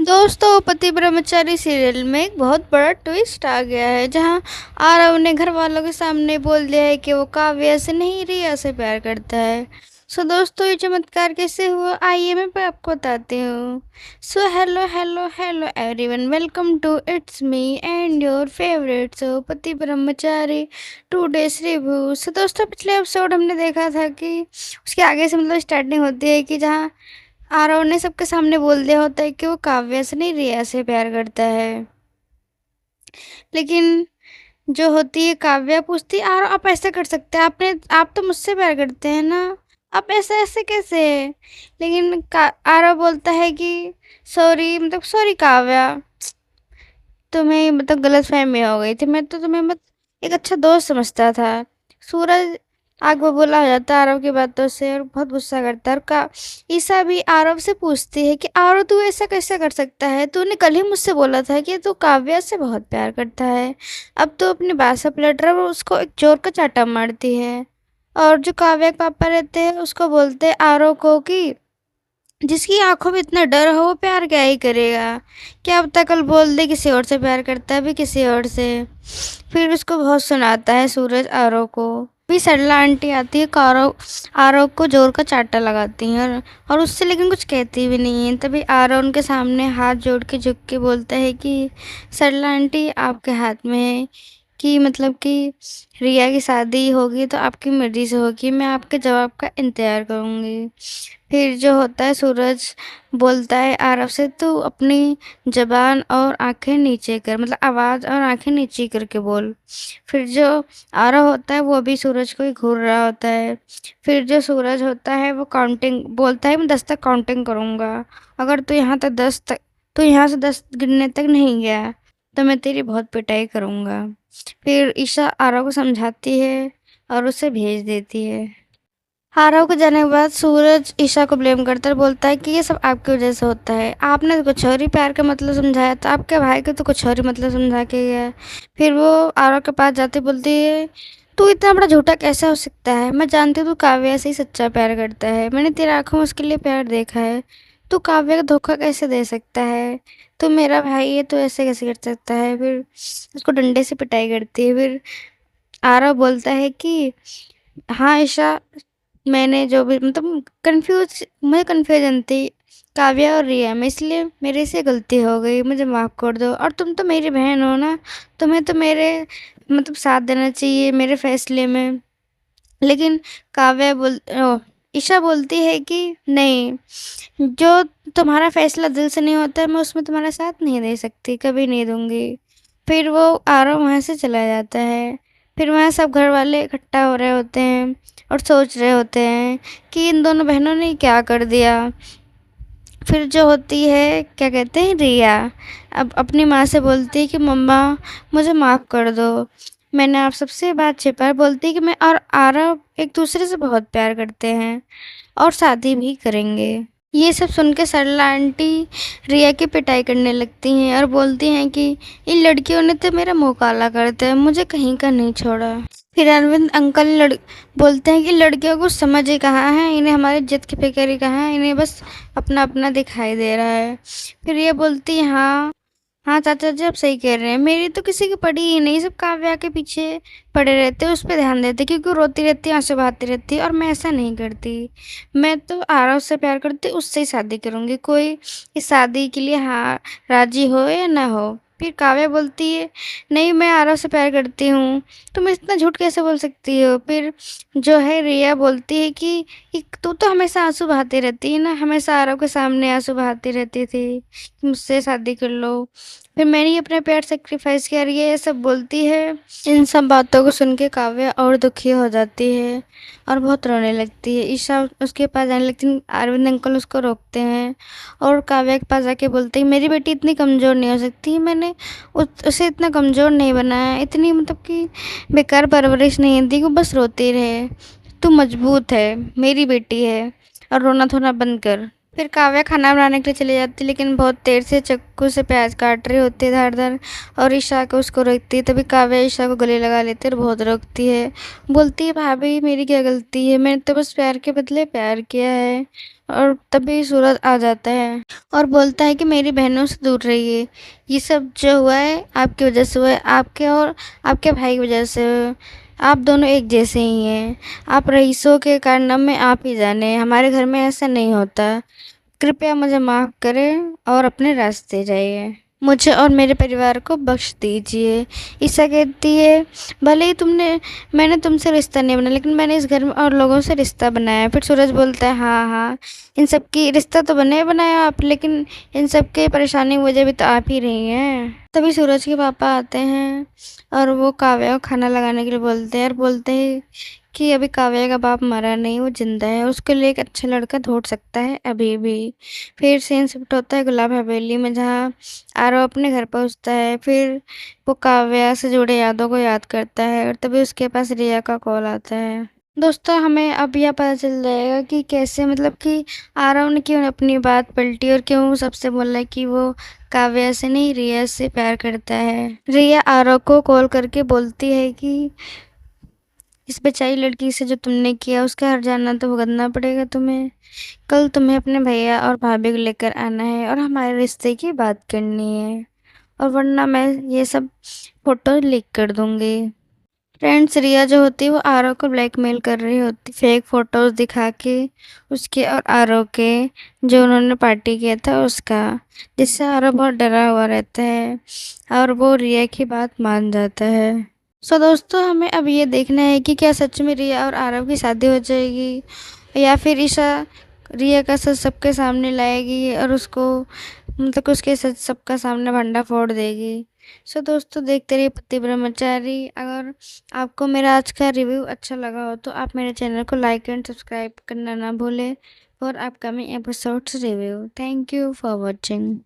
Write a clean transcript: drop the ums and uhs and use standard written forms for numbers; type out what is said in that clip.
दोस्तों, पति ब्रह्मचारी सीरियल में एक बहुत बड़ा ट्विस्ट आ गया है, जहां आरव ने घर वालों के सामने बोल दिया है कि वो काव्या से नहीं रिया से प्यार करता है। दोस्तों, ये चमत्कार कैसे हुआ, आइए मैं आपको बताती हूँ। Hello hello hello everyone, welcome to it's me and your favourite show Pati Brahmachari two days review. दोस्तों, पिछले एपिसोड हमने देखा था कि उसके आगे से स्टार्टिंग होती है कि जहाँ आरव ने सबके सामने बोल दिया होता है कि वो काव्या से नहीं रिया से प्यार करता है। लेकिन जो होती है काव्या पूछती है, आरव आप ऐसे कर सकते हैं, आप तो मुझसे प्यार करते हैं ना, आप ऐसे ऐसे कैसे। लेकिन आरव बोलता है कि सॉरी काव्या, तुम्हें गलतफहमी हो गई थी, मैं तो तुम्हें एक अच्छा दोस्त समझता था। सूरज आग बबूला हो जाता है आरव की बातों से और बहुत गुस्सा करता है। और का ईसा भी आरव से पूछती है कि आरव तू ऐसा कैसे कर सकता है, तूने कल ही मुझसे बोला था कि तू काव्या से बहुत प्यार करता है, अब तो अपनी बात से पलट रहा है। और उसको एक जोर का चाटा मारती है। और जो काव्या के पापा रहते हैं उसको बोलते हैं आरव को कि जिसकी आंखों में इतना डर हो वो प्यार क्या ही करेगा, क्या पता कल बोल दे किसी और से प्यार करता है, भी किसी और से। फिर उसको बहुत सुनाता है सूरज आरव को। भी सरला आंटी आती है, आरव आरव को जोर का चाटा लगाती हैं और उससे लेकिन कुछ कहती भी नहीं है। तभी आरव उनके सामने हाथ जोड़ के झुक के बोलता है कि सरला आंटी आपके हाथ में है कि कि रिया की शादी होगी तो आपकी मर्जी से होगी, मैं आपके जवाब का इंतज़ार करूँगी। फिर जो होता है सूरज बोलता है आरव से, तू अपनी ज़बान और आंखें नीचे कर, आवाज़ और आंखें नीचे करके बोल। फिर जो आरव होता है वो भी सूरज को ही घूर रहा होता है। फिर जो सूरज होता है वो काउंटिंग बोलता है, मैं 10 तक काउंटिंग करूँगा, अगर तू यहाँ से 10 गिनने तक नहीं गया तो मैं तेरी बहुत पिटाई करूँगा। फिर ईशा आरव को समझाती है और उसे भेज देती है। आरव के जाने के बाद सूरज ईशा को ब्लेम करता है, बोलता है कि ये सब आपकी वजह से होता है, आपने तो कुछ और ही प्यार का मतलब समझाया था, आपके भाई को तो कुछ और ही मतलब समझा के गया। फिर वो आरव के पास जाती बोलती है, तू इतना बड़ा झूठा कैसे हो सकता है, मैं जानती हूँ तू काव्या से ही सच्चा प्यार करता है, मैंने तेरी आंखों में उसके लिए प्यार देखा है, तू काव्या का धोखा कैसे दे सकता है, तू मेरा भाई है, तू ऐसे कैसे कर सकता है। फिर उसको डंडे से पिटाई करती है। फिर आरव बोलता है कि हाँ ईशा, मैंने जो भी मुझे कन्फ्यूजन थी काव्या और रिया में, इसलिए मेरे से गलती हो गई, मुझे माफ़ कर दो। और तुम तो मेरी बहन हो ना, तुम्हें तो मेरे साथ देना चाहिए मेरे फैसले में। लेकिन ईशा बोलती है कि नहीं, जो तुम्हारा फैसला दिल से नहीं होता है मैं उसमें तुम्हारा साथ नहीं दे सकती, कभी नहीं दूंगी। फिर वो आरव वहाँ से चला जाता है। फिर वहाँ सब घर वाले इकट्ठा हो रहे होते हैं और सोच रहे होते हैं कि इन दोनों बहनों ने क्या कर दिया। फिर जो होती है क्या कहते हैं रिया, अब अपनी माँ से बोलती है कि मम्मा मुझे माफ़ कर दो, मैंने आप सबसे बात छिपा। बोलती है कि मैं और आरव एक दूसरे से बहुत प्यार करते हैं और शादी भी करेंगे। ये सब सुन के सरला आंटी रिया की पिटाई करने लगती हैं और बोलती हैं कि इन लड़कियों ने तो मेरा मुंह काला कर दिया, मुझे कहीं का नहीं छोड़ा। फिर अरविंद अंकल बोलते हैं कि लड़कियों को समझ ही कहाँ है, इन्हें हमारी इज्जत की फिक्र ही कहाँ है, इन्हें बस अपना अपना दिखाई दे रहा है। फिर ये बोलती है हाँ हाँ चाचा जी आप सही कह रहे हैं, मेरी तो किसी की पड़ी ही नहीं, सब काव्या के पीछे पड़े रहते, उस पर ध्यान देते क्योंकि वो रोती रहती है, आंसू बहाती रहती है, और मैं ऐसा नहीं करती। मैं तो आरव से प्यार करती, उससे ही शादी करूँगी, कोई इस शादी के लिए हाँ राजी हो या ना हो। फिर काव्या बोलती है नहीं, मैं आरव से प्यार करती हूँ, तुम इतना झूठ कैसे बोल सकती हो। फिर जो है रिया बोलती है कि तू तो हमेशा आंसू बहाती रहती है ना, हमेशा आरव के सामने आंसू बहाती रहती थी कि मुझसे शादी कर लो, फिर मैंने ही अपना प्यार सेक्रीफाइस किया। ये सब बोलती है। इन सब बातों को सुन के काव्या और दुखी हो जाती है और बहुत रोने लगती है। ईशा उसके पास जाने लगती है, अरविंद अंकल उसको रोकते हैं और काव्या के पास जाके बोलते हैं मेरी बेटी इतनी कमज़ोर नहीं हो सकती, मैंने उसे इतना कमज़ोर नहीं बनाया, इतनी कि बेकार परवरिश नहीं दी कि बस रोती रहे, तू मजबूत है, मेरी बेटी है, और रोना धोना बंद कर। फिर काव्या खाना बनाने के लिए चली जाती, लेकिन बहुत देर से चाकू से प्याज काट रही होती है धार-धार, और ईशा को उसको रोकती है। तभी काव्या ईशा को गले लगा लेती है और बहुत रोकती है। बोलती है, भाभी मेरी क्या गलती है, मैंने तो बस प्यार के बदले प्यार किया है। और तभी सूरज आ जाता है और बोलता है कि मेरी बहनों से दूर रहिए। ये सब जो हुआ है आपकी वजह से हुआ है, आपके और आपके भाई की वजह से। आप दोनों एक जैसे ही हैं। आप रईसों के कारनामे आप ही जाने, हमारे घर में ऐसा नहीं होता। कृपया मुझे माफ़ करें और अपने रास्ते जाइए। मुझे और मेरे परिवार को बख्श दीजिए। ईशा कहती है, भले ही मैंने तुमसे रिश्ता नहीं बनाया, लेकिन मैंने इस घर में और लोगों से रिश्ता बनाया। फिर सूरज बोलता है, हाँ हाँ, इन सब की रिश्ता तो बनाया आप, लेकिन इन सब की परेशानी की वजह भी तो आप ही रही हैं। तभी सूरज के पापा आते हैं और वो काव्या को खाना लगाने के लिए बोलते हैं और बोलते हैं कि अभी काव्या का बाप मरा नहीं, वो जिंदा है, उसके लिए एक अच्छा लड़का ढूंढ सकता है अभी भी। फिर सीन शिफ्ट होता है गुलाब हवेली में, जहाँ आरव अपने घर पहुंचता है। फिर वो काव्या से जुड़े यादों को याद करता है और तभी उसके पास रिया का कॉल आता है। दोस्तों, हमें अब यह पता चल जाएगा कि कैसे, मतलब कि आरव ने क्यों अपनी बात पलटी और क्यों वो सबसे बोला कि वो काव्या से नहीं रिया से प्यार करता है। रिया आरव को कॉल करके बोलती है कि इस बेचारी लड़की से जो तुमने किया उसका हर्जाना तो भुगतना पड़ेगा तुम्हें। कल तुम्हें अपने भैया और भाभी को लेकर आना है और हमारे रिश्ते की बात करनी है, और वरना मैं ये सब फोटो लीक कर दूंगी। फ्रेंड्स, रिया जो होती है वो आरव को ब्लैकमेल कर रही होती, फेक फोटोज दिखा के उसके और आरव के, जो उन्होंने पार्टी किया था उसका, जिससे आरव बहुत डरा हुआ रहता है और वो रिया की बात मान जाता है। सो दोस्तों, हमें अब ये देखना है कि क्या सच में रिया और आरव की शादी हो जाएगी, या फिर ईशा रिया का सच सबके सामने लाएगी और उसको, मतलब उसके सच सबका सामने भंडा फोड़ देगी। सो दोस्तों, देखते रहिए पति ब्रह्मचारी। अगर आपको मेरा आज का रिव्यू अच्छा लगा हो तो आप मेरे चैनल को लाइक एंड सब्सक्राइब करना ना भूलें for upcoming episodes review. Thank you for watching.